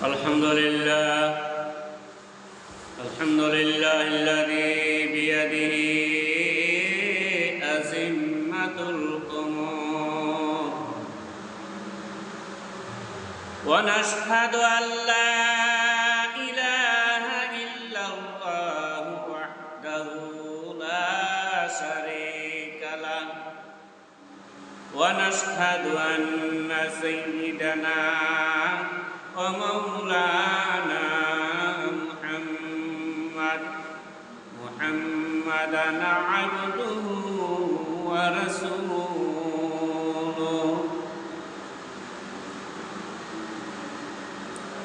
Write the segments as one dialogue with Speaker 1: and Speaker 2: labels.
Speaker 1: الحمد لله الذي بيده أزمة الأمور ونشهد أن لا إله إلا الله وحده لا شريك له ونشهد أن سيدنا ومولانا محمدا عبده ورسوله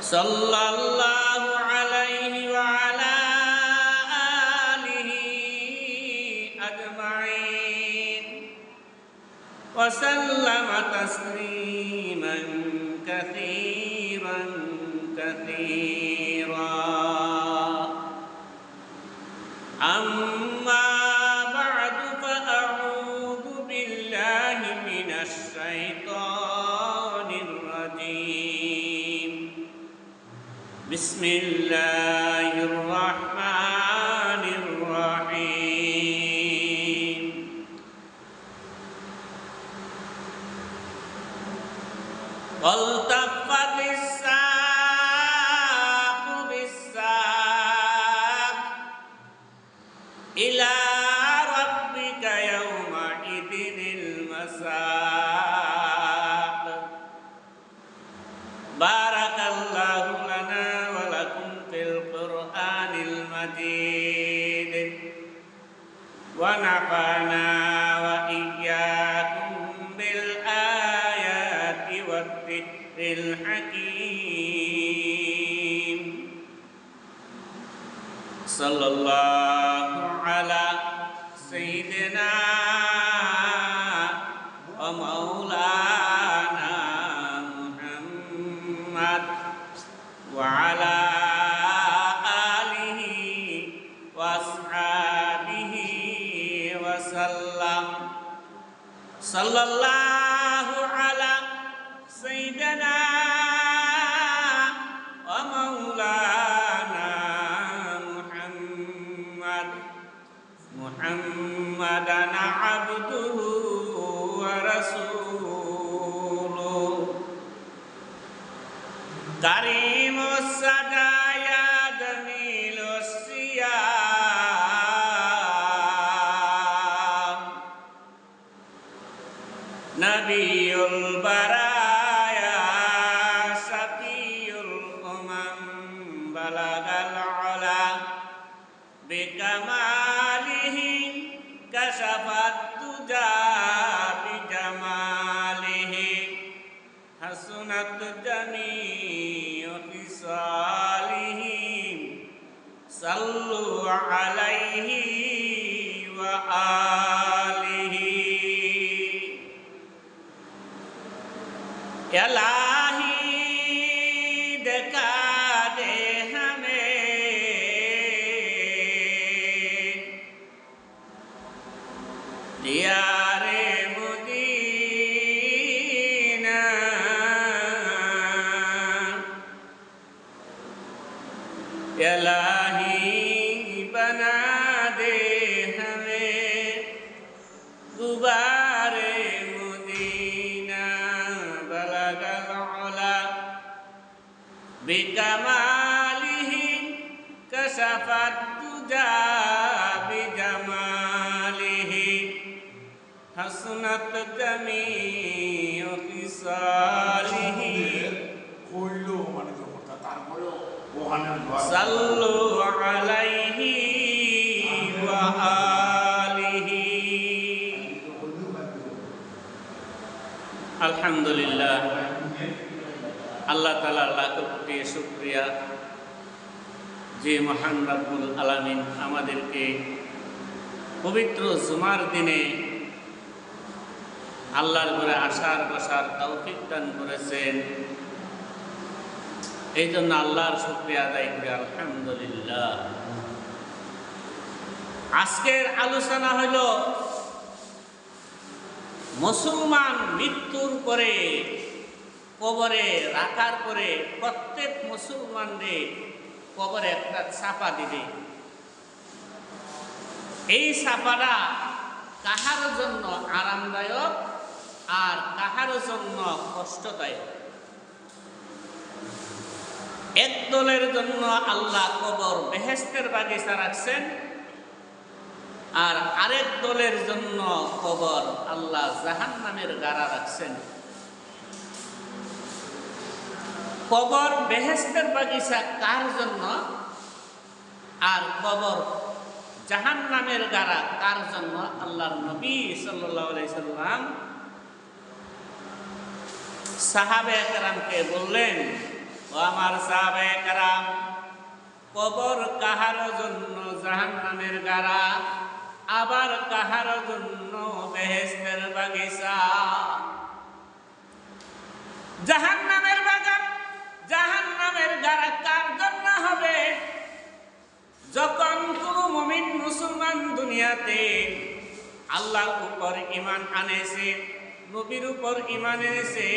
Speaker 1: صلى الله عليه وعلى آله أجمعين وسلم تسليما كثيرا أما بعد فأعوذ بالله من الشيطان الرجيم بسم الله الرحمن الرحيم والتفت الساق بالساق إلى ربك يومئذ المساق بارك الله لنا ولكم في القرآن المجيد ونفعنا وإياكم بالآيات والذكر الحكيم صلى الله على سيدنا ومولانا محمد وعلى آله وأصحابه وسلم صلى الله على سيدنا ومولانا محمدا عبده ورسوله كريم السجايا جميل الصيام نبي البرايا شقي الأمم بلغ العلا بكماله كشف الدجى بجماله حسنت جميع خصاله صلوا عليه وآله يا इलाही दिखा दे हमें दियारे मदीना या इलाही बना दे हमें गुबारे मदीना बलगल उला बिकमालिही कशफत दुजा बिजमालिही हसनत जमीउ खिसालिही
Speaker 2: কইলো মানে যখন তারপরেও ওখানে
Speaker 1: सल्लु अलैहि व आलिहि আলহামদুলিল্লাহ আল্লাহ তাআলার লাখ কোটি শুকরিয়া যে মহান রব্বুল আলামিন আমাদেরকে পবিত্র জুমার দিনে আল্লাহর ঘরে আসার বসার তৌফিক দান করেছেন। এই জন্য আল্লাহর শুকরিয়া আদায় করি আলহামদুলিল্লাহ। আজকের আলোচনা হইল মুসলমান মৃত্যুর পরে কবরে রাখার পরে প্রত্যেক মুসলমানদের কবরে একটা ছাপা দিবে। এই ছাপাটা কাহার জন্য আরামদায়ক আর কাহার জন্য কষ্টদায়ক। এক দলের জন্য আল্লাহ কবর বেহেশতের বাগিচা রাখছেন, আর আরেক দলের জন্য কবর আল্লাহ জাহান্নামের গাড়া রাখছেন। কবর বেহেশতের বাগিচা কার জন্য আর কবর জাহান্নামের গাড়া কার জন্য? আল্লাহর নবী সাল্লাল্লাহু আলাইহি সাল্লাম সাহাবায়ে কেরামকে বললেন, ও আমার সাহাবায়ে কেরাম, কবর কাহার জন্য জাহান্নামের গাড়া, আবার কাহার জন্য বেহেশতের বাগিচা। জাহান্নামের বাগান, জাহান্নামের গাড়া কার জন্য হবে? যখন কোন মুমিন মুসলমান দুনিয়াতে আল্লাহর উপর ঈমান আনেছে, নবীর উপর ঈমান এনেছে,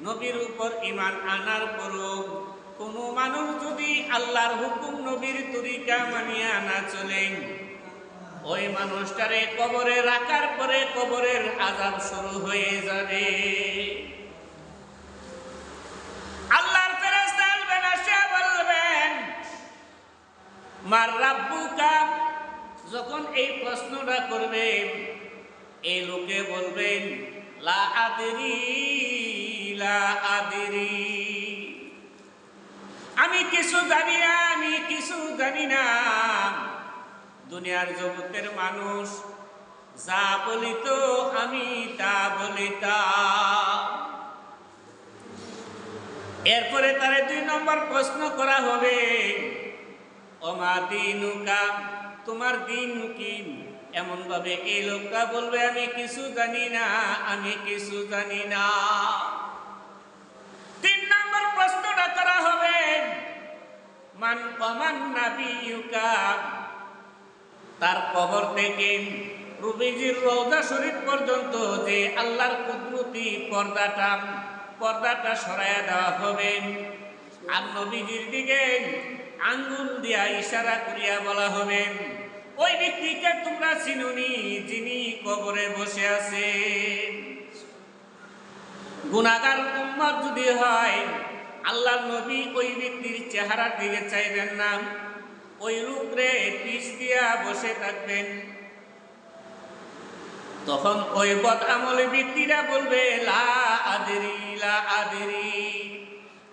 Speaker 1: নবীর উপর ঈমান আনার পরও কোন মানুষ যদি আল্লাহর হুকুম নবীর তরিকা মানিয়া না চলে, ওই মানুষটারে কবরে রাখার পরে কবরের আযাব শুরু হয়ে যাবে। আল্লাহর ফেরেশতা আসবেন, এসে বলবেন, মার রাব্বুকা। যখন এই প্রশ্নটা করবে, এই লোকে বলবেন, লা আদরি, লা আদরি, আমি কিছু জানি না, আমি কিছু জানি না। দুনিয়ার জগতের মানুষ যা বলিত আমি তা বলিতাম। এরপরে তারে 2 নম্বর প্রশ্ন করা হবে, ওমা দীনুকা, তোমার দিন কি? এমন ভাবে এই লোকটা বলবে, আমি কিছু জানি না, আমি কিছু জানি না। 3 নম্বর প্রশ্নটা করা হবে, মান ওমান নাবিয়ুকা, তার কবর থেকে নবীজির রওজা শরীফ পর্যন্ত যে আল্লাহর কুদরতি পর্দাটা সরাইয়া দেওয়া হবে, আর নবীজির দিকে আঙ্গুল দিয়া ইশারা করিয়া বলা হবে, ওই ব্যক্তিকে তোমরা চিনুনি, যিনি কবরে বসে আছে। গুনাহগার উম্মত যদি হয়, আল্লাহর নবী ওই ব্যক্তির চেহারার দিকে চাইবেন না, ওই লোকরে পিছ দিয়া বসে থাকবেন। তখন ওই বদ আমলে ব্যক্তিরা বলবে, লা আদরি, লা আদরি,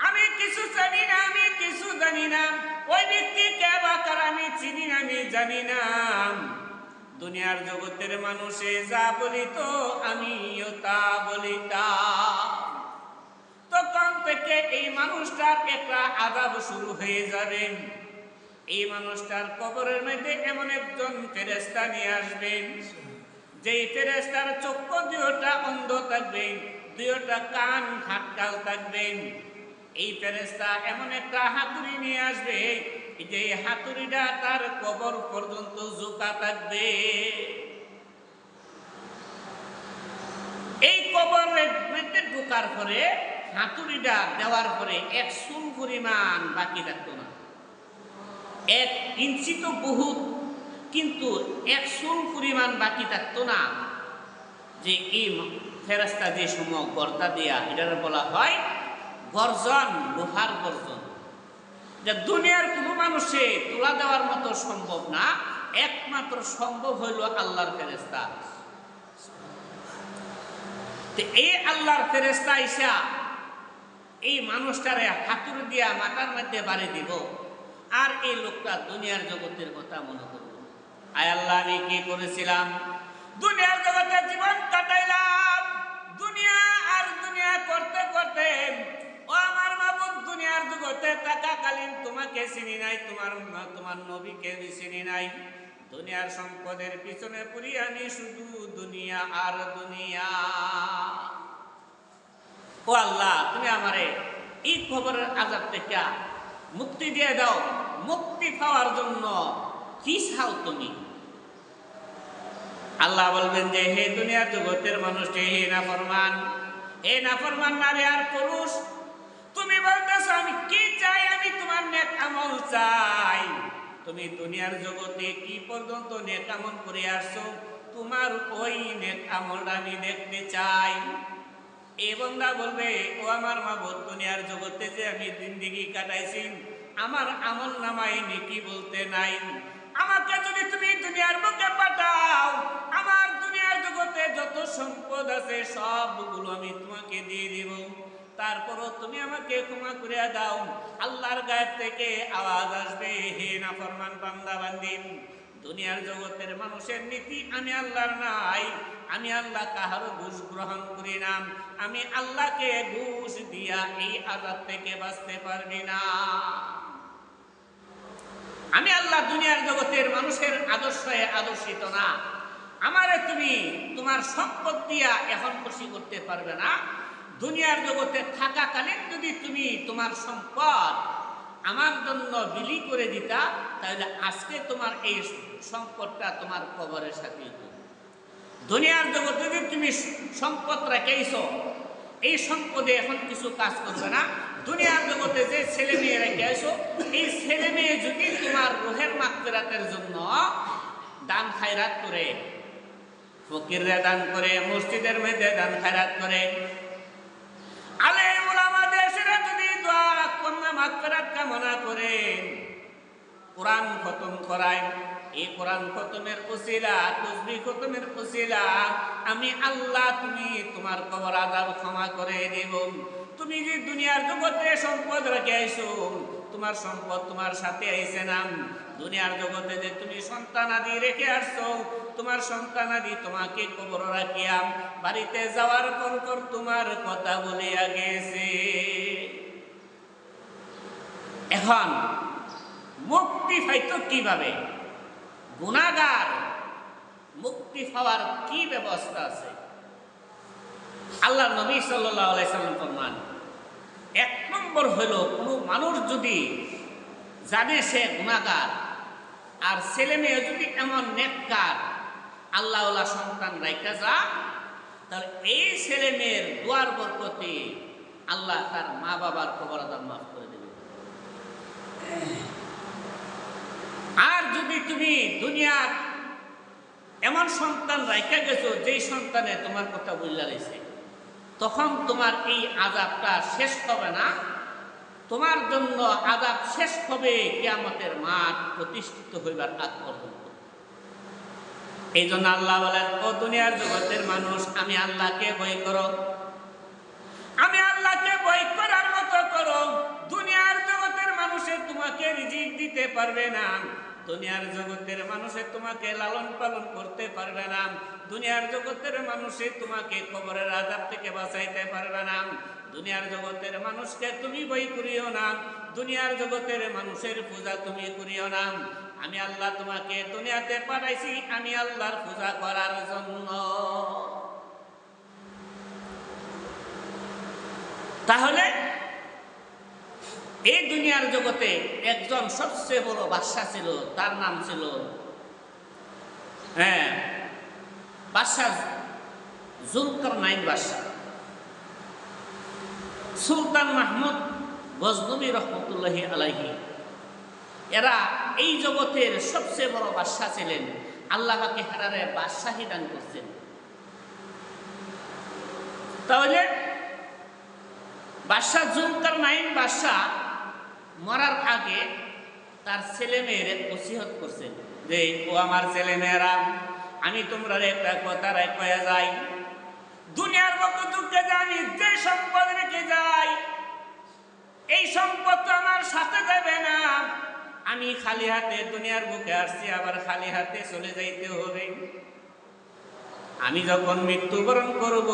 Speaker 1: আমি কিছু জানি না, আমি কিছু জানি না। ওই ব্যক্তি কে বা কার আমি চিনি না, আমি জানি না। দুনিয়ার জগতের মানুষে যা বলিত আমিও তা বলিতাম। তখন থেকে এই মানুষটার একটা আযাব শুরু হয়ে যাবে। এই মানুষটার কবরের মধ্যে এমন একজন ফেরেশতা নিয়ে আসবেন, যেই ফেরেশতার চক্ষু 2টা অন্ধ থাকবে, 2টা কান হাটকাল থাকবে। এই ফেরেশতা এমন একটা হাতুড়ি নিয়ে আসবে, যে হাতুড়িটা তার কবর পর্যন্ত ঝুঁকা থাকবে। এই কবরের মধ্যে ঢোকার পরে হাতুড়িটা দেওয়ার পরে 1 চুল পরিমাণ বাকি থাকতো না। 1 ইঞ্চি তো বহুত, কিন্তু 1 চুল পরিমাণ বাকি থাকতো না। যে এই ফেরেশতা যে সময় গর্দা দিয়া, এটার বলা হয় গর্জন, লোহার গর্জন, যে দুনিয়ার কোনো মানুষে তোলা দেওয়ার মতো সম্ভব না, একমাত্র সম্ভব হইল আল্লাহর ফেরেশতা। এই আল্লাহর ফেরেশতা আইসা এই মানুষটারে হাতুড়ি দিয়া মাথার মধ্যে বাড়ি দিব, আর এই লোকটা দুনিয়ার জগতের কথা মনে করব, আয় আল্লাহ আমি কি করেছিলাম, দুনিয়ার জগতে জীবন কাটাইলাম, দুনিয়া আর দুনিয়া করতে করতে, ও আমার মাবুদ, দুনিয়ার জগতে থাকাকালীন তোমাকে চিনি নাই, তোমার নবীকে চিনি নাই। দুনিয়ার সম্পদের পিছনে পড়ি আমি শুধু দুনিয়া আর দুনিয়া। ও আল্লাহ, তুমি আমারে এই কবরের আযাব থেকে মুক্তি দিয়ে দাও। মুক্তি পাওয়ার জন্য কি চাও তুমি? আল্লাহ বলবেন যে, হে দুনিয়ার জগতের মানুষটি, হে নাফরমান, এ নাফরমান নারী আর পুরুষ, তুমি বলতেছো আমি কি চাই? আমি তোমার নেক আমল চাই। তুমি দুনিয়ার জগতে কি পর্যন্ত নেক আমল করে আসছো, তোমার ওই নেক আমলটা আমি দেখতে চাই। এই বান্দা বলবে, ও আমার মাবুদ, দুনিয়ার জগতে যে আমি জিন্দেগি কাটাইছি, আমার আমল নামায় নেকি বলতে নাই। আমাকে যদি তুমি দুনিয়ার বুকে পাঠাও, আমার দুনিয়ার জগতে যত সম্পদ আছে সবগুলো আমি তোমাকে দিয়ে দিব। তারপরও তুমি আমাকে ক্ষমা করে দাও। আল্লাহর গায়েব থেকে আওয়াজ আসবে, হে নাফরমান বান্দা বান্দি, দুনিয়ার জগতের মানুষের নীতি আমি আল্লাহর নাই। আমি আল্লাহ কাহারও ঘুষ গ্রহণ করি না। আমি আল্লাহকে ঘুষ দিয়া এই আযাব থেকে বাঁচতে পারবি না। আমি আল্লাহ দুনিয়ার জগতের মানুষের আদর্শে আদর্শিত না। আমারে তুমি তোমার সম্পদ দিয়া এখন খুশি করতে পারবে না। দুনিয়ার জগতে থাকাকালীন যদি তুমি তোমার সম্পদ আমার জন্য বিলি করে দিতা, তাহলে আজকে তোমার এই সম্পদটা তোমার কবরের সাথে হতো। দুনিয়ার জগতে যদি তুমি সম্পদ রেখেছো, এই সম্পদে এখন কিছু কাজ করবে না। দুনিয়ার জগতে যে ছেলে মেয়ে রেখে আসো, এই ছেলে মেয়ে যদি তোমার রুহের মাগফিরাতের জন্য দান খায়রাত করে, ফকিররা দান করে, মসজিদের মধ্যে দান খায়রাত করে, আলেম ওলামা দেশেরা যদি দোয়া কন্যা মাগফিরাত কামনা করে, কোরআন খতম করায়, এই কোরআন খতমের উসিলা, তাসবিহ খতমের উসিলা আমি আল্লাহ তুমি তোমার কবর আযাব ক্ষমা করে দেব। তুমি যে দুনিয়ার জগতে সম্পদ রেখে আইছো, তোমার সম্পদ তোমার সাথে আইছে না। দুনিয়ার জগতে যে তুমি সন্তানাদি রেখে আসছো, তোমার সন্তানাদি তোমাকে কবর রাখিয়া বাড়িতে যাওয়ার পর তোমার কথা বলিয়া গেছে। এখন মুক্তি পাইতো কিভাবে? গুনাহগার মুক্তি পাওয়ার কি ব্যবস্থা আছে? আল্লাহ নবী সাল্লাল্লাহু আলাইহি সাল্লাম ফরমান, এক নম্বর হলো কোনো মানুষ যদি জানে সে গুনাহগার, আর ছেলে মেয়ে যদি এমন নেককার আল্লাহওয়ালা সন্তান রাইখা যা, তাহলে এই ছেলে মেয়ের দোয়ার বরকতে আল্লাহ তার মা বাবার কবর আযাব মাফ করে দেবে। আর যদি তুমি দুনিয়ার এমন সন্তান রাইখা গেছো যেই সন্তানে তোমার কথা বললা রয়েছে, তখন তোমার এই আযাবটা শেষ হবে না। তোমার জন্য আযাব শেষ হবে কিয়ামতের মাঠ প্রতিষ্ঠিত হইবার আগ পর্যন্ত। এই জন্য আল্লাহ বলেন, ও দুনিয়ার জগতের মানুষ, আমি আল্লাহকে ভয় করো, আমি আল্লাহকে ভয় করার মতো করো। দুনিয়ার জগতের মানুষে তোমাকে রিজিক দিতে পারবে না, দুনিয়ার জগতের মানুষে তোমাকে লালন পালন করতে পারবে না, দুনিয়ার জগতের মানুষে তোমাকে কবরের আযাব থেকে বাঁচাইতে পারবে না। দুনিয়ার জগতের মানুষকে তুমি ভয় করিও না, দুনিয়ার জগতের মানুষের পূজা তুমি করিও না। আমি আল্লাহ তোমাকে দুনিয়াতে পাঠাইছি আমি আল্লাহর পূজা করার জন্য। তাহলে এই দুনিয়ার জগতে একজন সবচেয়ে বড় বাদশা ছিল, তার নাম ছিল বাদশা জুলকারনাইন বাদশা। সুলতান মাহমুদ গজনবী রহমতুল্লাহি আলাইহি, এরা এই জগতের সবচেয়ে বড় বাদশা ছিলেন। আল্লাহ পাকে হারারে বাদশাহী দান করছেন। তাহলে বাদশা জুলকারনাইন বাদশা মরার আগে তার ছেলে মেয়েরে ওসিয়ত করছেন যে, ও আমার ছেলে মেয়েরা, আমি তোমরা একটা কথা কয়ে যাই, দুনিয়ার মতো যুগে আমি যে সম্পদ রেখে যাই, এই সম্পদ তো আমার সাথে যাবে না। আমি খালি হাতে দুনিয়ার বুকে আসছি, আবার খালি হাতে চলে যাইতে হবে। আমি যখন মৃত্যুবরণ করব,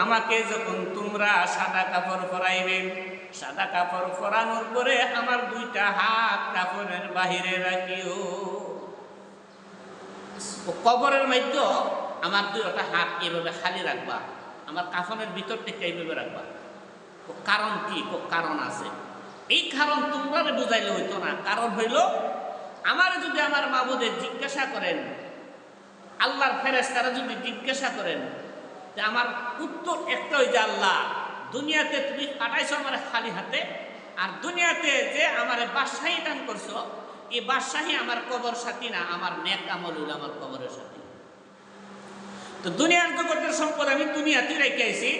Speaker 1: আমাকে যখন তোমরা সাদা কাপড় পরাইবে, সাদা কাপড় পরানোর পরে আমার দুইটা হাত কাপড়ের বাহিরে রাখিও। কবরের মধ্যে আমার দুইটা হাত এইভাবে খালি রাখবা, আমার কাফনের ভিতর থেকে এইভাবে রাখবা। কারণ কি? কারণ আছে। এই কারণ তোমরা বুঝাইলে হইতো না। কারণ হইল, আমার যদি আমার মাবুদের জিজ্ঞাসা করেন, আল্লাহর ফেরেশতারা যদি জিজ্ঞাসা করেন আমার উত্তর একটা ওই যে আল্লাহ দুনিয়াতে তুমি কাটাইছো আমার খালি হাতে, আর দুনিয়াতে যে আমার বাদশাহী দান করছো এই বাদশাহী আমার কবর সাথী না, আমার নেক আমল হইল আমার কবরের সাথী। তো দুনিয়ার জগতের সম্পদ আমি দুনিয়াতে রেখে আইছি,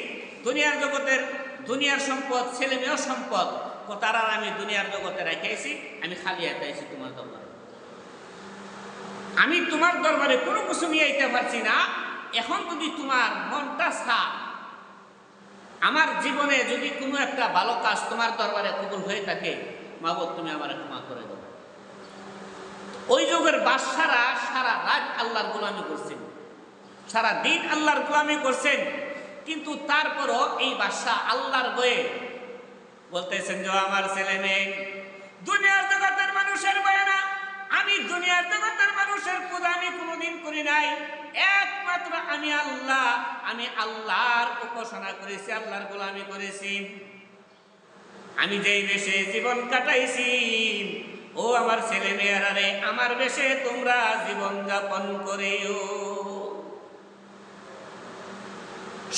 Speaker 1: দুনিয়ার জগতের দুনিয়ার সম্পদ ছেলে মেয়ের সম্পদ তারা আমি দুনিয়ার জগতে রেখে আইছি, আমি খালি হাতে আইছি তোমার দরবারে। আমি তোমার দরবারে কোনো কিছু নিয়ে আইতে পারছি না। এখন যদি তোমার মনটা সাফ, আমার জীবনে যদি কোনো একটা ভালো কাজ তোমার দরবারে কবুল হয়ে থাকে, মাবুদ তুমি আমার ক্ষমা করে দাও। ওই যুগের বাদশারা সারা রাত আল্লাহর গোলামি করছেন, সারা দিন আল্লাহর গোলামি করছেন, কিন্তু তারপরও এই বাদশা আল্লাহর বয়ে বলতেছেন যে আমার ছেলে মেয়ে দুনিয়ার জগতের মানুষের বয়ে না, আমি দুনিয়ার জগতের মানুষের পূজা আমি কোনোদিন করি নাই, একমাত্র আমি আল্লাহ, আমি আল্লাহর উপাসনা করেছি, আল্লাহর গোলামি করেছি। আমি যেই বেশে জীবন কাটাইছি, ও আমার ছেলে মেয়েরা রে, আমার বেশে তোমরা জীবন যাপন করিও।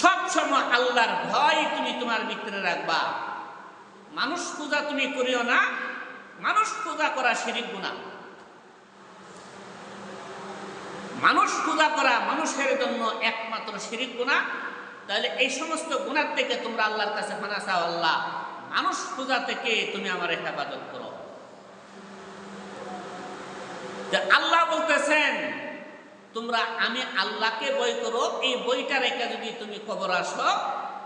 Speaker 1: সব সময় আল্লাহর ভয় তুমি তোমার ভিতরে রাখবা। মানুষ পূজা তুমি করিও না, মানুষ পূজা করা শিরিক গুনাহ। মানুষ পূজা করা মানুষের জন্য একমাত্র শিরিক গুনাহ। তাহলে এই সমস্ত গুনাহ থেকে তোমরা আল্লাহর কাছে পানা চাও, আল্লাহ মানুষ পূজা থেকে তুমি আমার হেফাজত করো। আল্লাহ বলতেছেন তোমরা আমি আল্লাহকে বই করো, এই বইটা রেখে যদি তুমি কবর আসো,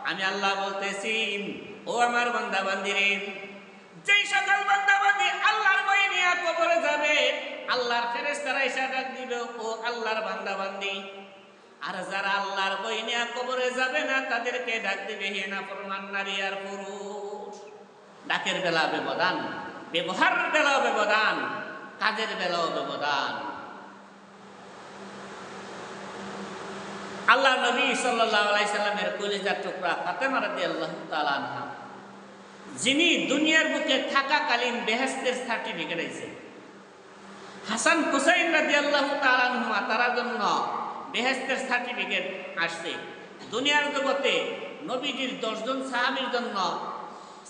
Speaker 1: আমি আল্লাহ বলতেছি ও আমার বান্দা বান্দিরে, যেই সকল বান্দা বান্দি আল্লাহর বই নিয়ে কবরে যাবে, আল্লাহর ফেরেশতারা এসে ডাক দিবে ও আল্লাহর বান্দা বান্দি। আর যারা আল্লাহর বই নিয়ে কবরে যাবে না, তাদেরকে ডাক দিবে হে নাফরমান নারী আর পুরুষ। ডাকের বেলা ব্যবধান, ব্যবহারের বেলাও ব্যবধান, কাজের বেলাও ব্যবধান। আল্লাহ নবী সাল্লাল্লাহু আলাইহি সাল্লামের কলিজার টুকরা ফাতেমা রাদিয়াল্লাহু তাআলা আনহা, যিনি দুনিয়ার বুকে থাকাকালীন বেহেশতের সার্টিফিকেট আছে, হাসান হুসাইন রাদিয়াল্লাহু তাআলা আনহুমা তার জন্য বেহেশতের সার্টিফিকেট আসছে। দুনিয়ার জগতে নবীজির 10 জন সাহাবীর জন্য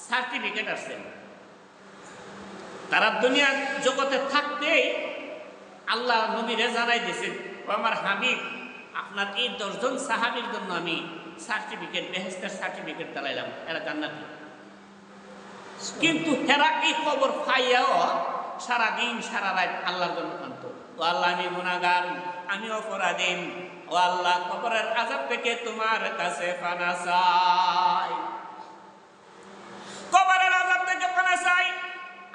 Speaker 1: সার্টিফিকেট আসছে। তারা দুনিয়ার জগতে থাকতেই আল্লাহ নবীরে জানাই দিয়েছেন, আমার হাবিব আপনার এই 10 জন সাহাবীর জন্য আমি সার্টিফিকেট, বেহেশতের সার্টিফিকেট চালাইলাম, এরা জান্নাতি। কিন্তু এরা এই খবর পাইয়াও সারাদিন সারা রাত আল্লাহর জন্য কাঁদত। ও আল্লাহ আমি গুনাহগার, আমি অপরাধী, ও আল্লাহ কবরের আযাব থেকে তোমার কাছে পানা চাই, কবরের আযাব থেকে পানা চাই।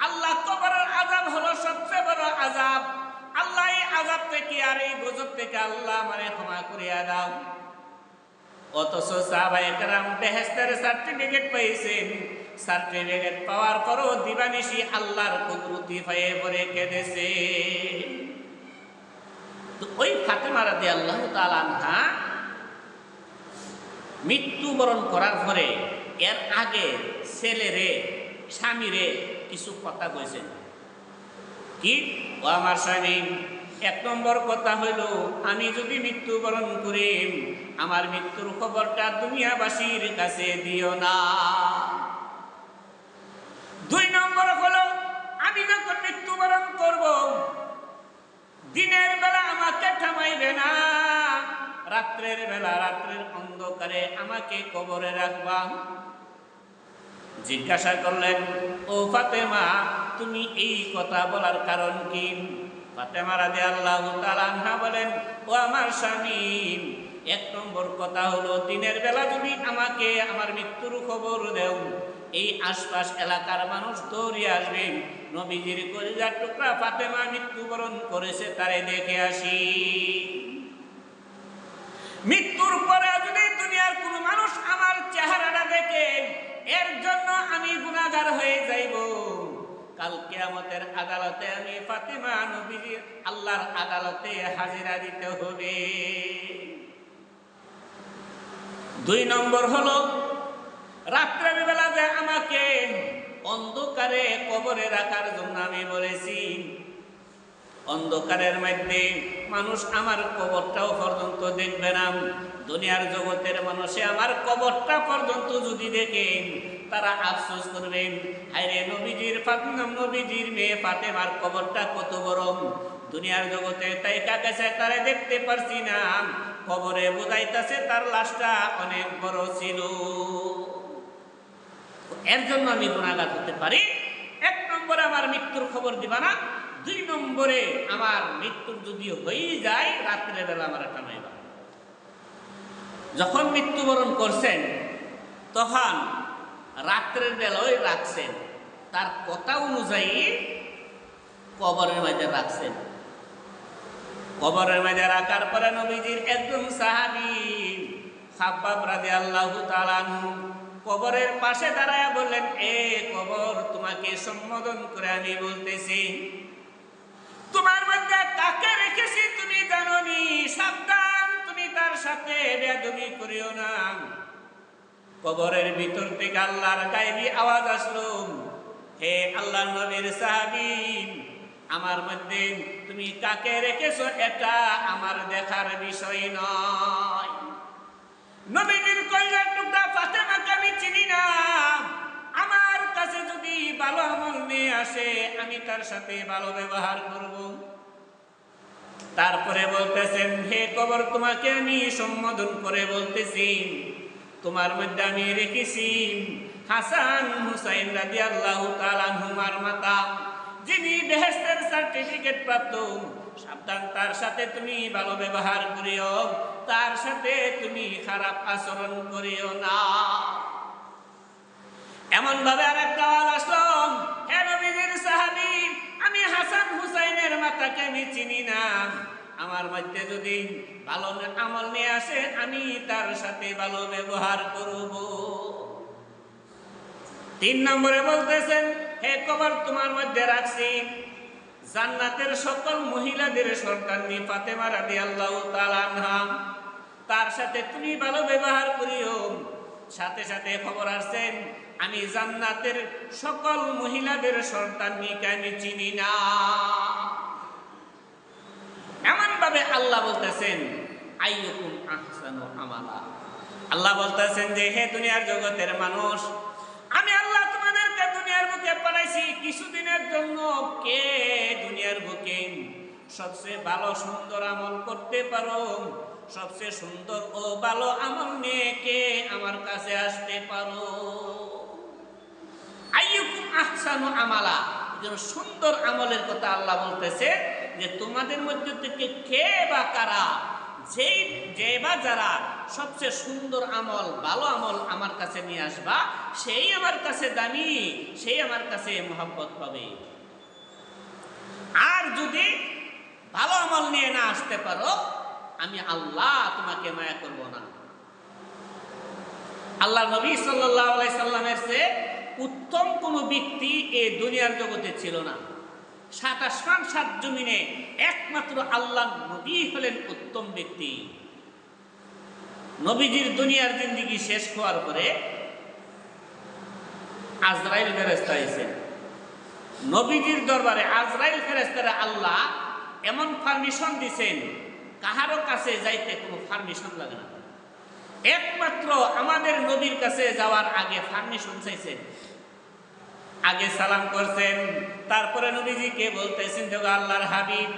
Speaker 1: আল্লাহ কবরের আযাব হলো সবচেয়ে বড় আযাব। আল্লাহ এই আযাব থেকে আর এই গজব থেকে আল্লাহ আমারে ক্ষমা করিয়া দাও। অথচ সাহাবায়ে কেরাম বেহেশতের সার্টিফিকেট পাইছেন, সার্টিফিকেট পাওয়ার পরও দিবানিশি আল্লাহর কুদরতি পায়ে পড়ে কেঁদেছে। তো ওই ফাতেমা রাদিয়াল্লাহু তাআলা আনহা মৃত্যুবরণ করার পরে এর আগে ছেলেরে স্বামীরে কিছু কথা কইছেন। কি? ও আমার স্বামী, 1 নম্বর কথা হইল আমি যদি মৃত্যুবরণ করি, আমার মৃত্যুর খবরটা দুনিয়াবাসীর কাছে দিও না। 2 নম্বর হলো আমি যখন মৃত্যুবরণ করব, দিনের বেলা আমাকে থামাইবে না, রাত্রের বেলা রাত্রের অন্ধকারে আমাকে কবরে রাখবা। জিজ্ঞাসা করলেন, ও ফাতেমা তুমি এই কথা বলার কারণ কি? ফাতেমা রাদিয়াল্লাহু তাআলা আনহা বলেন, ও আমার স্বামী, 1 নম্বর কথা হলো দিনের বেলা যদি আমাকে আমার মৃত্যুর খবর দেও, এই আশপাশ এলাকার মানুষ দৌড়িয়ে আসবে, নবীজির কলিজার টুকরা ফাতেমা মৃত্যুবরণ করেছে তারে দেখে আসি। মৃত্যুর পরে যদি দুনিয়ার কোন মানুষ আমার চেহারাটা দেখে, এর জন্য আমি গুনাহগার হয়ে যাইব। কাল কিয়ামতের আদালতে আমি ফাতেমা নবীজির আল্লাহর আদালতে হাজিরা দিতে হবে। 2 নম্বর হলো রাত্রের বেলা যে আমাকে অন্ধকারে কবরে রাখার জন্য আমি বলেছি, অন্ধকারের মধ্যে মানুষ আমার কবরটাও পর্যন্ত দেখবে না। দুনিয়ার জগতের মানুষে আমার কবরটা পর্যন্ত যদি দেখেন, তারা আফসোস করবেন, হায়রে নবীজির মেয়ে ফাতেমার কবরটা কত বড়। দুনিয়ার জগতে তাই কাছে তারে দেখতে পারছি না, কবরে বোঝাইতেছে তার লাশটা অনেক বড় ছিল। এর জন্য আমি গুনাহগার হতে পারি। 1 নম্বরে আমার মৃত্যুর খবর দিবা না, 2 নম্বরে আমার মৃত্যুর যদি হয়ে যায় রাত্রে বেলা আমার টানাইবা। যখন মৃত্যুবরণ করছেন তখন রাত্রের বেলায় রাখছেন, তার কথা অনুযায়ী কবরের মাঝে রাখছেন। কবরের মাঝে রাখার পরে নবীজির একজন সাহাবী খাব্বাব রাদিয়াল্লাহু তাআলা আনহু কবরের পাশে দাঁড়ায় বললেন, এ কবর, তোমাকে সম্বোধন করে আমি বলতেছি, তোমার মধ্যে কাকে রেখেছি তুমি জানোনি, সাবধান, তুমি তার সাথে বেয়াদবি করিও না। কবরের ভিতর থেকে আল্লাহর গায়বী আওয়াজ আসলো, হে আল্লাহর নবীর সাহাবী, আমার মধ্যে তুমি কাকে রেখেছো এটা আমার দেখার বিষয় নয়। নবীজির কলিজার টুকরা ফাতেমাকে আমি চিনি না, আমার কাছে যদি ভালো আমল নিয়ে আসে আমি তার সাথে ভালো ব্যবহার করব। তারপরে বলতেছেন, হে কবর, তোমাকে আমি সম্বোধন করে বলতেছি, তোমার মধ্যে আমি রেখেছি হাসান হুসাইন রাদিয়াল্লাহু তাআলা আনহুমার মাতা, যিনি বেহেশতের সার্টিফিকেট প্রাপ্ত। সাবধান, তার সাথে তুমি ভালো ব্যবহার করিও, তার সাথে তুমি খারাপ আচরণ করিও না। এমন ভাবে আরেকটা আওয়াজ আসলো, হে নবীজির সাহাবী, আমি হাসান হুসাইনের মাতাকে আমি চিনি না, আমার মধ্যে যদি ভালো আমল নিয়ে আসে আমি তার সাথে ভালো ব্যবহার করব। 3 নম্বরে বলতেছেন, হে কবর, তোমার মধ্যে রাখছি জান্নাতের সকল মহিলাদের সর্দারনি ফাতেমা রাদিয়াল্লাহু তাআলা আনহা, তার সাথে তুমি ভালো ব্যবহার করিও। সাথে সাথে খবর আসছেন, আমি জান্নাতের সকল মহিলাদের সর্দারনিকে আমি চিনি না। এমন ভাবে আল্লাহ বলতেছেন, আইয়ুকুম আহসানু আমালা। আল্লাহ বলতেছেন যে, হে দুনিয়ার জগতের মানুষ, আমি আল্লাহ তোমাদেরকে দুনিয়ার বুকে পাঠাইছি কিছুদিনের জন্য। কে দুনিয়ার বুকে সবচেয়ে ভালো সুন্দর আমল করতে পারো, সবচেয়ে সুন্দর ও ভালো আমল নিয়ে কে আমার কাছে আসতে পারো? আইয়ুকুম আহসানু আমালা, সুন্দর আমলের কথা আল্লাহ বলতেছে যে তোমাদের মধ্যে থেকে কে বা কারা, যে বা যারা সবচেয়ে সুন্দর আমল, ভালো আমল আমার কাছে নিয়ে আসবা, সেই আমার কাছে দামি, সেই আমার কাছে মহব্বত পাবে। আর যদি ভালো আমল নিয়ে না আসতে পারো, আমি আল্লাহ তোমাকে মায়া করব না। আল্লাহ নবী সাল্লাল্লাহু আলাইহি সাল্লামের চেয়ে উত্তম কোন ব্যক্তি এই দুনিয়ার জগতে ছিল না। 7 আসমান 7 জমিনে একমাত্র আল্লাহ নবী হলেন উত্তম ব্যক্তি। নবীজির দুনিয়ার জিন্দেগি শেষ হওয়ার পরে আজরাইল ফেরেশতা এসেছেন নবীজির দরবারে। আজরাইল ফেরেশতারা আল্লাহ এমন পারমিশন দিয়েছেন, কাহারও কাছে যাইতে কোনো পারমিশন লাগে না, একমাত্র আমাদের নবীর কাছে যাওয়ার আগে পারমিশন চাইছেন। আগে সালাম করছেন, তারপরে নবীজিকে বলতেছেন যে আল্লাহর হাবিব।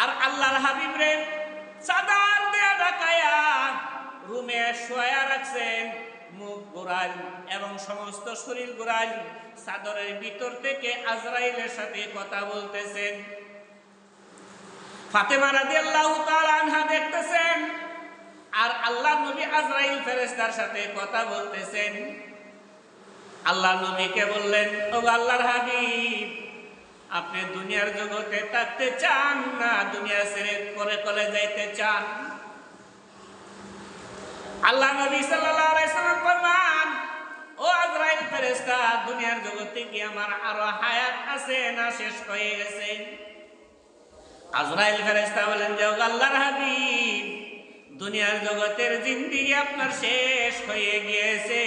Speaker 1: আর আল্লাহর হাবিব রে চাদর দেয়া ঢাকায়া রুমে শোয়া রাখছেন, মুখ গোড়াল এবং সমস্ত শরীর গোড়াল। চাদরের ভিতর থেকে আজরাইলের সাথে কথা বলতেছেন। ফাতেমা রাদিয়াল্লাহু তাআলা আনহা দেখতেছেন, আর আল্লাহ নবী আজরাইল ফেরেশতার সাথে কথা বলতেছেন। আল্লাহ নবীকে বললেন, ও আল্লাহর হাবিব, আপনি দুনিয়ার জগতে থাকতে চান না দুনিয়া ছেড়ে পরে কলে যাইতে চান? আল্লাহ নবী সাল্লাল্লাহু আলাইহি সাল্লাম ফরমান, ও আজরাইল ফেরেশতা, দুনিয়ার জগতে কি আমার আরো হায়াত আছে না শেষ হয়ে গেছে? আজরাইল ফেরেশতা বলেন যে, ও আল্লাহর হাবিব, দুনিয়ার জগতের জিন্দেগি আপনার শেষ হয়ে গিয়েছে,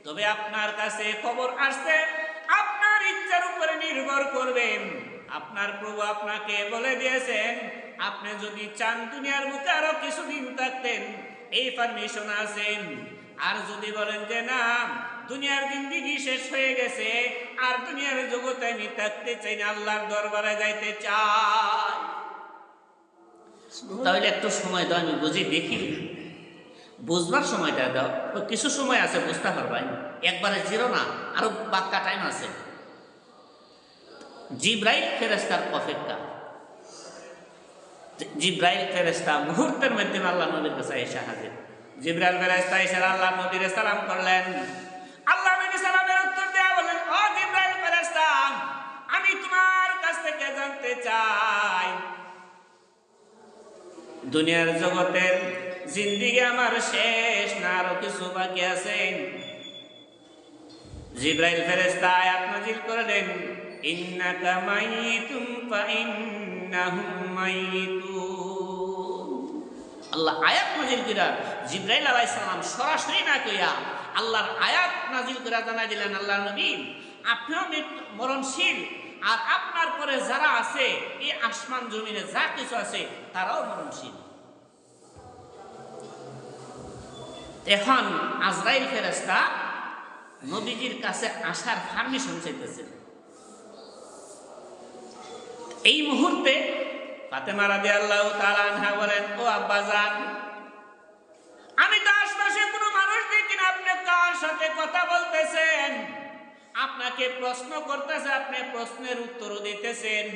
Speaker 1: তবে আপনার কাছে খবর আসছে আপনার ইচ্ছার উপরে নির্ভর করবেন। আপনার প্রভু আপনাকে বলে দিয়েছেন, আপনি যদি চান দুনিয়ার বুকে আরো কিছুদিন থাকতেন, এই পারমিশন আছেন। আর যদি বলেন যে না, দুনিয়ার জিন্দেগি শেষ হয়ে গেছে, আর দুনিয়ার জগতে আমি থাকতে চাই না, আল্লাহর দরবারে যাইতে চাই, তাহলে একটু সময় দাও, আমি বুঝি দেখি। বুঝবার সময়টা দাও, তো কিছু সময় আছে, বুঝতে পারবাই, একবারে জিরো না, আরো বাক্কা টাইম আছে। জিব্রাইল ফেরেশতার অপেক্ষা। জিব্রাইল ফেরেশতা মুহূর্তের মধ্যে আল্লাহ নবীর কাছে এসে হাজির। জিব্রাইল ফেরেশতা এসে আল্লাহ নবীর সালাম করলেন। আল্লাহ নবী সালামের উত্তর দেয়া বলেন, ও জিব্রাইল ফেরেশতা, আমি তোমার কাছ থেকে জানতে চাই, দুনিয়ার জগতের জিন্দেগি আমার শেষ না আরো কিছু বাকি আছে? জিব্রাইল ফেরেশতা আয়াত নাযিল করলেন, ইন্নাকা মাইতুম ফা ইন্নাহুম মাইতুন। আল্লাহ আয়াত নাযিল কইরা জিব্রাইল আলাইহিস সালাম সরাসরি না কইয়া আল্লাহর আয়াত নাযিল কইরা জানাই দিলেন, আল্লাহ নবী আপনিও মরণশীল, আর আপনার পরে যারা আছে এই আসমান জমিনে যা কিছু আছে তারাও মরণশীল। এখন আজরাইল ফেরেশতা নবীজির কাছে আসার পারমিশন চাইতেছেন। এই মুহূর্তে ফাতেমা রাদিয়াল্লাহু তাআলা আনহা বলেন, ও আব্বাজান, আমি তো আশপাশে কোনো মানুষ দেখি না, আপনি কার সাথে কথা বলতেছেন? আপনাকে প্রশ্ন করতেছে, আপনি প্রশ্নের উত্তরও দিতেছেন,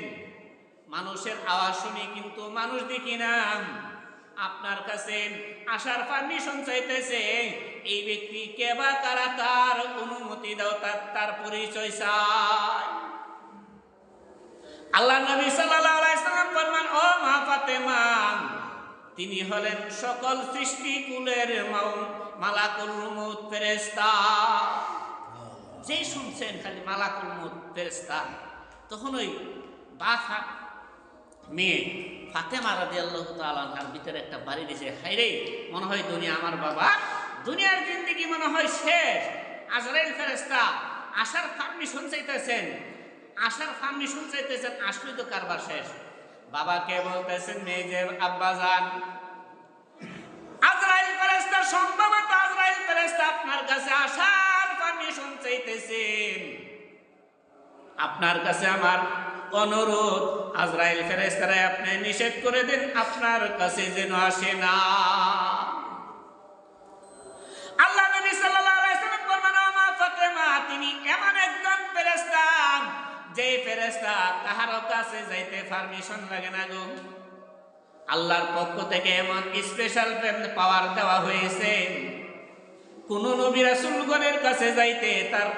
Speaker 1: মানুষের আওয়াজ শুনি কিন্তু মানুষ দেখি না। আপনার কাছে আসার পারমিশন চাইতেছে, এই ব্যক্তি কে বা কারা, তার অনুমতি দাও, তার পরিচয় চাই। আল্লাহ নবী সাল্লাল্লাহু আলাইহি সাল্লাম ফরমান, ও মা ফাতেমা, তিনি হলেন সকল সৃষ্টিকুলের মালাকুল মউত ফেরেশতা। যেই শুনছেন খালি মালাকুল মউত ফেরেশতা, তখন ওই বাফা মেয়ে ফাতেমা রাদিয়াল্লাহু তাআলা আনহার ভিতরে একটা বাড়ি দিয়েছে, হায়রে মনে হয় দুনিয়া, আমার বাবা দুনিয়ার জিন্দেগি মনে হয় শেষ। আজরাইল ফেরেশতা আসার পারমিশন চাইতেছেন, আসলে তো কারবার শেষ। বাবাকে বলতেছেন, মেয়ে যে আব্বাজান, আজরাইল ফেরেশতা, সম্ভবত আজরাইল ফেরেশতা আপনার কাছে আসার পারমিশন চাইতেছেন। আপনার কাছে আমার অনুরোধ, আজরাইল ফেরেশতারে আপনি নিষেধ করে দেন, আপনার কাছে যেন আসে না। আল্লাহ নবী সাল্লাল্লাহু আলাইহি ওয়াসাল্লাম বলেন, ও মা ফাতেমা, তিনি এমন একজন ফেরেশতা যে ফেরেশতা কাহারো কাছে যাইতে পারমিশন লাগে না গো। আল্লাহর পক্ষ থেকে এমন স্পেশাল পাওয়ার দেওয়া হয়েছে, কোন নবী রাসূলগণের কাছে যাইতে তার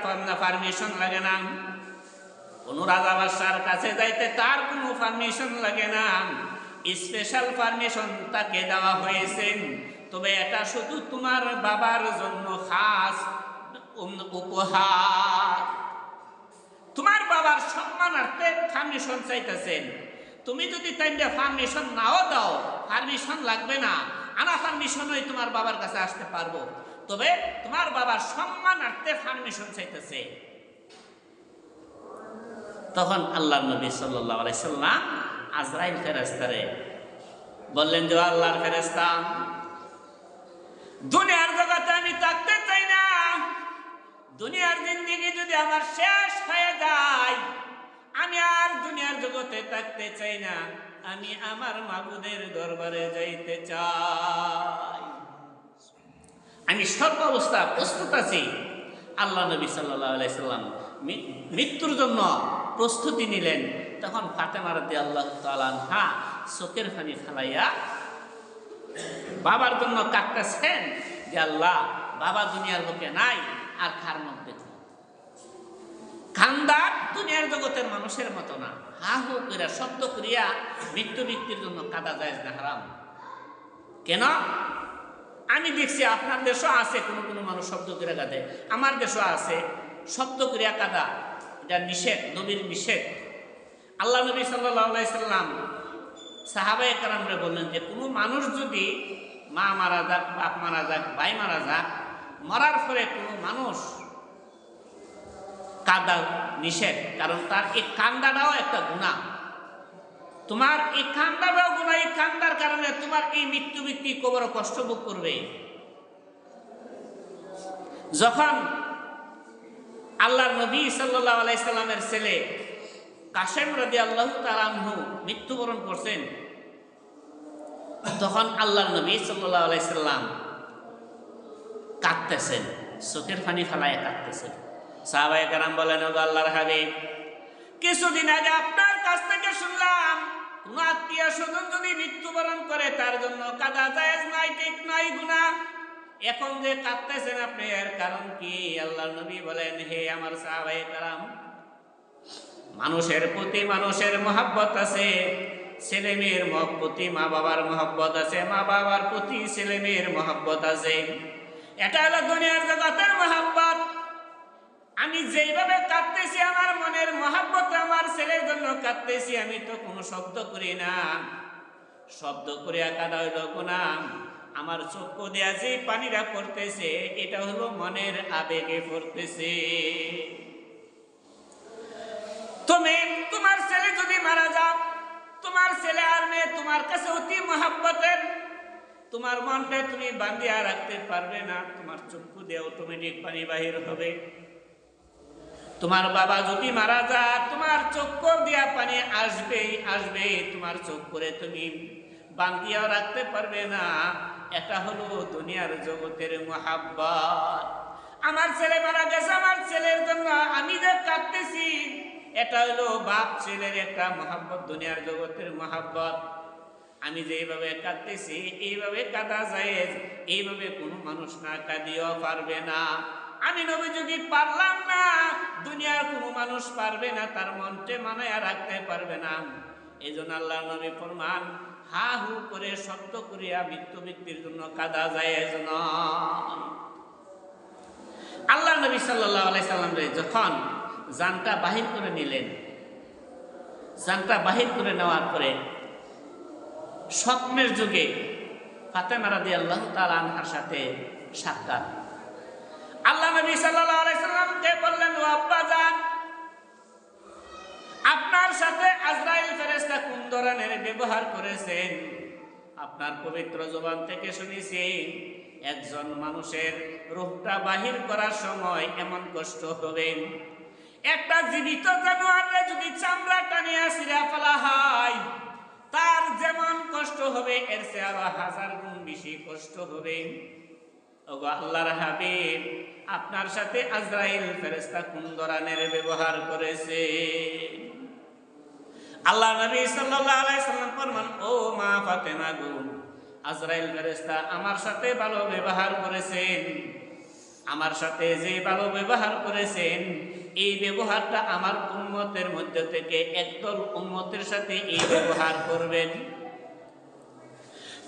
Speaker 1: পারমিশন লাগে না, কোন রাজা বাদশার কাছে যাইতে তার কোনো পারমিশন লাগে না, স্পেশাল পারমিশন তাকে দেওয়া হয়েছে। তবে এটা শুধু তোমার বাবার জন্য খাস উপহার। তোমার বাবার সম্মানার্থে পারমিশন চাইতেছেন, তুমি যদি তাইলে পারমিশন নাও দাও, পারমিশন লাগবে না, আনা পারমিশনই তোমার বাবার কাছে আসতে পারবো, তবে তোমার বাবার সম্মানার্থে পারমিশন চাইতেছে। তখন আল্লাহ নবী সাল্লাল্লাহু আলাইহি সাল্লাম আজরাইল ফেরেশতারে বললেন যে, আল্লাহর ফেরেশতা, দুনিয়ার জগতে আমি থাকতে চাই না, দুনিয়ার জিন্দেগি যদি আমার শেষ হয়ে যায়, আমি আর দুনিয়ার জগতে থাকতে চাই না, আমি আমার মাবুদের দরবারে যাইতে চাই, আমি সর্বাবস্থা প্রস্তুত আছি। আল্লাহ নবী সাল্লাল্লাহু আলাইহি সাল্লাম মৃত্যুর জন্য প্রস্তুতি নিলেন। তখন ফাতেমা রাদিয়াল্লাহু তাআলা আনহা চোখের পানি ফেলাইয়া বাবার জন্য কাঁদতেছেন যে, আল্লাহ, বাবা দুনিয়ার বুকে নাই, আর কার মধ্যে কান্দা দুনিয়ার জগতের মানুষের মতো না, হা হু কইরা শব্দ করিয়া মৃত্যু ব্যক্তির জন্য কাঁদা যায় না, হারাম। কেন? আমি দেখছি আপনার দেশও আছে কোনো কোনো মানুষ শব্দ করে কাঁদে, আমার দেশও আছে শব্দ করিয়া কাঁদা, এটা নিষেধ, নবীর নিষেধ। আল্লাহ নবী সাল্লাল্লাহু আলাইহি সাল্লাম সাহাবায়ে কেরামরে বললেন যে, কোনো মানুষ যদি মা মারা যাক, বাপ মারা যাক, ভাই মারা যাক, মরার পরে কোনো মানুষ কাঁদা নিষেধ, কারণ তার এই কান্দাটাও একটা গুনাহ। তোমার এই খান্দাটাও গুনাহ, এই খান্দার কারণে তোমার এই মৃত্যু ব্যক্তি কবর কষ্ট ভোগ করবে। যখন আল্লাহর নবী সাল্লাল্লাহু আলাইহি সাল্লামের ছেলে কাসেম রাদিয়াল্লাহু তাআলা আনহু মৃত্যুবরণ করছেন, তখন আল্লাহর নবী সাল্লাল্লাহু আলাইহি সাল্লাম কাঁদতেছেন, চোখের পানি ফেলায় কাঁদতেছেন। সাহাবায়ে কেরাম বলেন, ওগো আল্লাহর হাবিব, কিছুদিন আগে আপনার কাছ থেকে শুনলাম কোন আত্মীয় স্বজন যদি মৃত্যুবরণ করে তার জন্য কাঁদা জায়েজ নাই, ঠিক নাই, গুনাহ। এখন যে কাঁদতেছেন আপনি, এর কারণ কি? আল্লাহর নবী বলেন, হে আমার সাহাবায়ে কেরাম, মানুষের প্রতি মানুষের মহব্বত আছে, ছেলে মেয়ের প্রতি মা বাবার মহব্বত আছে, মা বাবার প্রতি ছেলে মেয়ের মহব্বত আছে। এটা হলো দুনিয়ার জগতের মহব্বত। আমি যেইভাবে কাঁদতেছি, আমার মনের মহব্বত আমার ছেলের জন্য কাঁদতেছি, আমি তো কোনো শব্দ করি না। শব্দ করিয়া কাঁদা হইল গুনাহ। আমার চক্ষু দেয়া যে পানিটা পড়তেছে, এটা হলো মনের আবেগে পড়তেছে। তুমি তোমার ছেলে যদি মারা যাও, তোমার ছেলে আর মেয়ে তোমার কাছে অতি মহব্বতের, তোমার মনটা তুমি বাঁধিয়া রাখতে পারবে না, তোমার চক্ষু দিয়ে অটোমেটিক পানি বাহির হবে। তোমার বাবা যদি মারা যায়, তোমার চক্ষু দিয়া পানি আসবেই আসবে, তোমার চোখ করে তুমি বাঁধিয়া রাখতে পারবে না। এটা হলো দুনিয়ার জগতের মহব্বত। আমার ছেলে মারা গেছে, আমার ছেলের জন্য আমি যে কাঁদতেছি, এটা হলো বাপ ছেলের একটা মহব্বত, দুনিয়ার জগতের মহব্বত। আমি যেভাবে কাঁদতেছি এইভাবে কাঁদা জায়েজ, এইভাবে কোনো মানুষ না কাঁদিও পারবে না। আমি নবী যদি পারলাম না, দুনিয়ার কোনো মানুষ পারবে না, তার মনকে মানায়া রাখতে পারবে না। এই জন্য আল্লাহ নবী ফরমান, হা হু করে শব্দ করিয়া মৃত্যু ব্যক্তির জন্য কাঁদা জায়েজ নয়। আল্লাহ নবী সাল্লাল্লাহু আলাইহি সাল্লাম যখন জানটা বাহির করে নিলেন, জানটা বাহির করে নেওয়ার পরে স্বপ্নের যুগে ফাতেমা রাদিয়াল্লাহু তাআলা আনহার সাথে সাক্ষাৎ। আল্লাহ নবী সাল্লাল্লাহু আলাইহি সাল্লামকে বললেন, ও আব্বা জান, আপনার সাথে আজরাইল ফেরেশতা কোন ধরনের ব্যবহার করেছেন? আপনার পবিত্র জবান থেকে শুনেছি একজন মানুষের রূহটা বাহির করার সময় এমন কষ্ট হবে, একটা জীবিত জানোয়ারে যদি চামড়া টানিয়া ছিঁড়া ফেলা হয়, তার যেমন কষ্ট হবে এর চেয়ে আরো 1000 গুণ বেশি কষ্ট হবে। ওগো আল্লাহর হাবিব, আপনার সাথে আজরাইল ফেরেশতা কোন ধরনের ব্যবহার করেছে? আল্লাহ নবী সাল্লাল্লাহু আলাইহি সাল্লাম ফরমান, ও মা ফাতেমা গো, আজরাইল ফেরেশতা আমার সাথে ভালো ব্যবহার করেছেন। আমার সাথে যে ভালো ব্যবহার করেছেন, এই ব্যবহারটা আমার উম্মতের মধ্যে থেকে একদল উম্মতের সাথে এই ব্যবহার করবেন।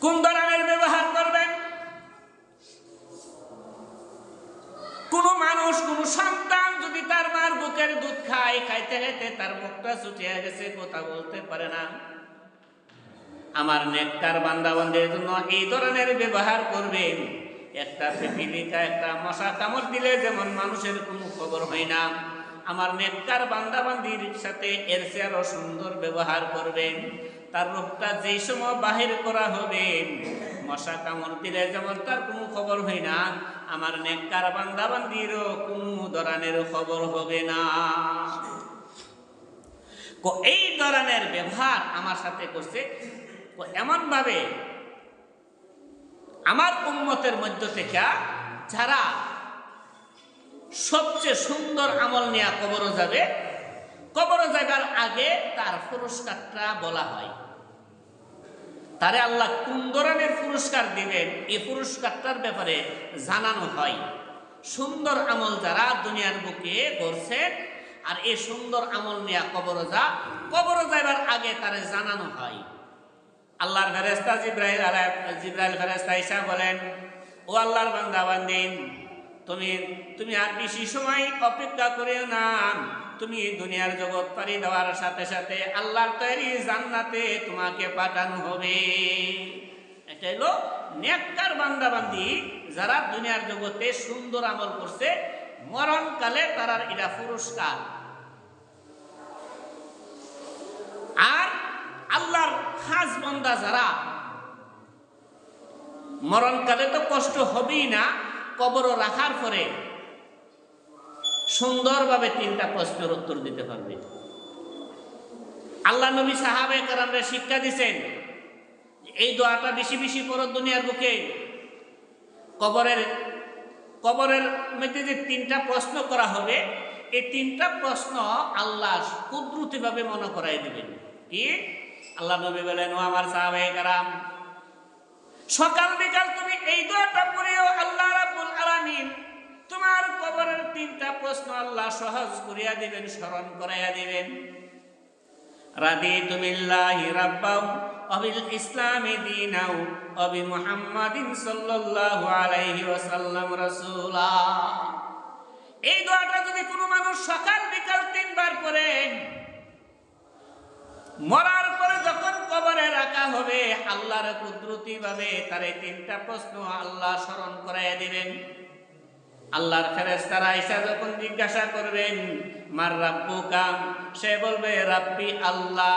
Speaker 1: কোন ধরনের ব্যবহার করবেন? কোন মানুষ, কোন সন্তান যদি তার মার বুকের দুধ খায়, খাইতে খাইতে তার মুখটা ছুটিয়ে গেছে, কথা বলতে পারে না, আমার নেককার বান্দাবান্দির জন্য এই ধরনের ব্যবহার করবেন। একটা পিপিলিকা, একটা মশা কামড় দিলে যেমন মানুষের কোনো খবর হয় না, আমার নেককার বান্দাবান্দির সাথে এর চেয়ে আরো সুন্দর ব্যবহার করবেন। তার রূপটা যেই সময় বাহির করা হবে, মশা কামড় দিলে যেমন তার কোনো খবর হয় না, আমার নেককার বান্দাবান্দিরও কোনো ধরনের খবর হবে না। এই ধরনের ব্যবহার আমার সাথে করছে, এমন ভাবে আমার উম্মতের মধ্য থেকে যারা সবচেয়ে সুন্দর আমল নিয়ে কবর যাবে, কবর যাবার আগে তার পুরস্কারটা বলা হয়। তারে আল্লাহ কোন ধরনের পুরস্কার দিবেন, এই পুরস্কারটার ব্যাপারে জানানো হয়। সুন্দর আমল যারা দুনিয়ার বুকে করছে, আর এই সুন্দর আমল নিয়ে কবর যাবার আগে তারে জানানো হয়। আল্লাহর ফেরেশতা জিবরাইল ফেরেশতা ঈসা বলেন, ও আল্লাহর বান্দা বান্দি, তুমি আর বেশি সময় অপেক্ষা করিও না, তুমি দুনিয়ার জগৎ পাড়ি দেওয়ার সাথে সাথে আল্লাহর তৈরি জান্নাতে তোমাকে পাঠানো হবে। এটা হলো নেককার বান্দা বান্দি যারা দুনিয়ার জগতে সুন্দর আমল করছে, মরণকালে তারা এটা পুরস্কার। আর আল্লাহর খাস বান্দা যারা, মরণকালে তো কষ্ট হবেই না, কবর রাখার পরে সুন্দরভাবে 3টা প্রশ্নের উত্তর দিতে পারবে। আল্লাহ নবী সাহাবায়ে কেরামরা শিক্ষা দিয়েছেন, এই দোয়াটা বেশি বেশি পড়ো দুনিয়ার বুকে। কবরের মধ্যে যে 3টা প্রশ্ন করা হবে, এই 3টা প্রশ্ন আল্লাহ কুদরতিভাবে মনে করাই দিবেন। কি? আল্লাহ নবী বলেন, ও আমার সাহাবায়ে কেরাম, সকাল বিকাল তুমি এই দোয়াটা পড়িও, আল্লাহ রাব্বুল আলামিন তোমার কবরের 3টা প্রশ্ন আল্লাহ সহজ করিয়া দিবেন, স্মরণ করাইয়া দিবেন। রাদিতু বিল্লাহি রাব্বাও ওয়া বিল ইসলামি দীনাও ওয়া বি মুহাম্মাদিন সাল্লাল্লাহু আলাইহি ওয়াসাল্লাম রাসূলা। এই দোয়াটা যদি কোনো মানুষ সকাল বিকাল 3 বার পড়ে, মরার পরে যখন কবরে রাখা হবে, আল্লাহর কুদরতিভাবে তার এই 3টা প্রশ্ন আল্লাহ স্মরণ করাইয়া দিবেন। আল্লাহর ফেরেশতারা এসে যখন জিজ্ঞাসা করবেন, মার রাব্বুকা, সে বলবে রাব্বি আল্লাহ,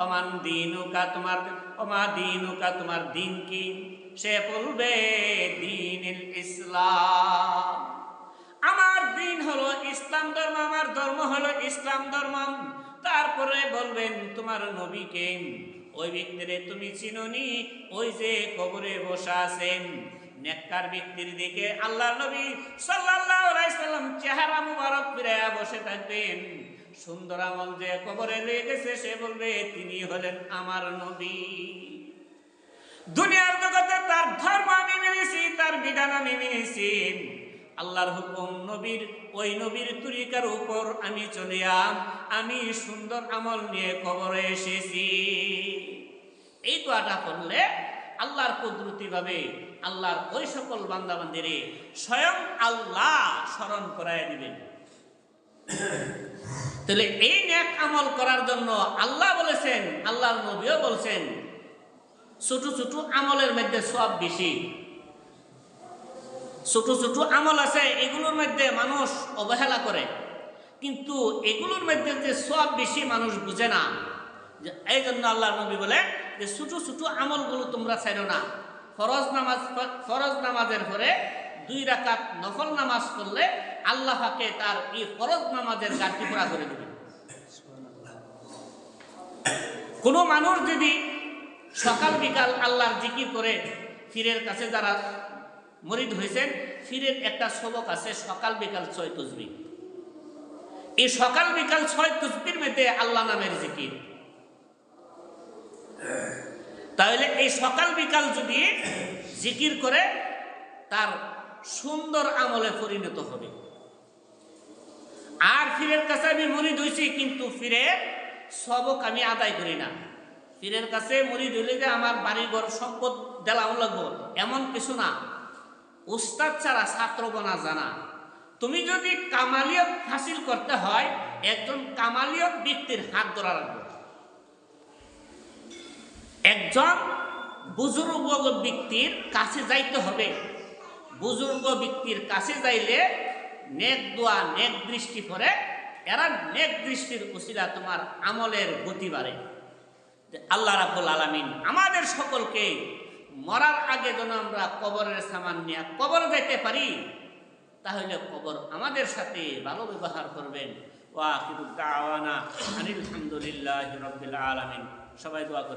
Speaker 1: অমান দীনুকা, ওমা দীনুকা, তোমার দিন কি? সে বলবে দীনুল ইসলাম, আমার দিন হলো ইসলাম ধর্ম, আমার ধর্ম হলো ইসলাম ধর্ম। তারপরে বলবেন তোমার নবীকে, ওই ব্যক্তিরে তুমি চিনোনি, ওই যে কবরে বসা আছেন। নেককার ব্যক্তির দিকে আল্লাহর নবী সাল্লাল্লাহু আলাইহি সাল্লাম চেহারা মুবারক ফিরায়া বসে থাকবেন। সুন্দর আমল যে কবরে রয়ে গেছে, সে বলবে তিনি হলেন আমার নবী। দুনিয়ার জগতে তার ধর্ম আমি মেনেছি, তার বিধান আমি মেনেছি, আল্লাহর হুকুম নবীর, ওই নবীর তরিকার উপর আমি চলিয়াম, আমি সুন্দর আমল নিয়ে কবরে এসেছি। এই দোয়াটা পড়লে আল্লাহর কুদরতিভাবে আল্লাহর ওই সকল বান্দাবান্দিরে স্বয়ং আল্লাহ স্মরণ করায় দিবেন। তাহলে এই নেক আমল করার জন্য আল্লাহ বলেছেন, আল্লাহর নবীও বলছেন, ছোট ছোট আমলের মধ্যে সব বেশি। ছোট ছোট আমল আছে, এগুলোর মধ্যে মানুষ অবহেলা করে, কিন্তু এগুলোর মধ্যে যে সব বেশি মানুষ বুঝে না। এই জন্য আল্লাহর নবী বলে যে ছোট ছোট আমলগুলো তোমরা ছাড়ো না। ফরজ নামাজের পরে 2 রাকাত নফল নামাজ পড়লে আল্লাহ পাকে তার এই ফরজ নামাজের ঘাটতি পুরা করে দেবেন। কোনো মানুষ যদি সকাল বিকাল আল্লাহর জিকির করে, পীরের কাছে যারা মুরিদ হয়েছেন, পীরের একটা সবক আছে, সকাল বিকাল 6 তাসবিহ। এই সকাল বিকাল 6 তাসবিহর মধ্যে আল্লাহ নামের জিকির। তাহলে এই সকাল বিকাল যদি জিকির করে, তার সুন্দর আমলে পরিণত হবে। আর পীরের কাছে আমি মুরিদ হইছি, কিন্তু পীরের সবক আমি আদায় করি না। পীরের কাছে মুরিদ হইলে যে আমার বাড়িঘর সম্পদ দেওয়া লাগবো, এমন কিছু না। উস্তাদ ছাড়া ছাত্র বনা জানা। তুমি যদি কামালিয়ত হাসিল করতে হয়, একজন কামালিয়ত ব্যক্তির হাত ধরা রাখবে। একজন বুজুর্গ ব্যক্তির কাছে যাইতে হবে। বুজুর্গ ব্যক্তির কাছে যাইলে নেক দোয়া, নেক দৃষ্টি পড়ে, এরা নেক দৃষ্টির উসিলা তোমার আমলের গতি বাড়ে। আল্লাহ রাব্বুল আলামিন আমাদের সকলকে মরার আগে যেন আমরা কবরের সামান নিয়ে কবর যাইতে পারি, তাহলে কবর আমাদের সাথে ভালো ব্যবহার করবেন। ওয়া আখিরু দাওয়ানা আনিল হামদুলিল্লাহি রাব্বিল আলামিন। সবাই দোয়া করবেন।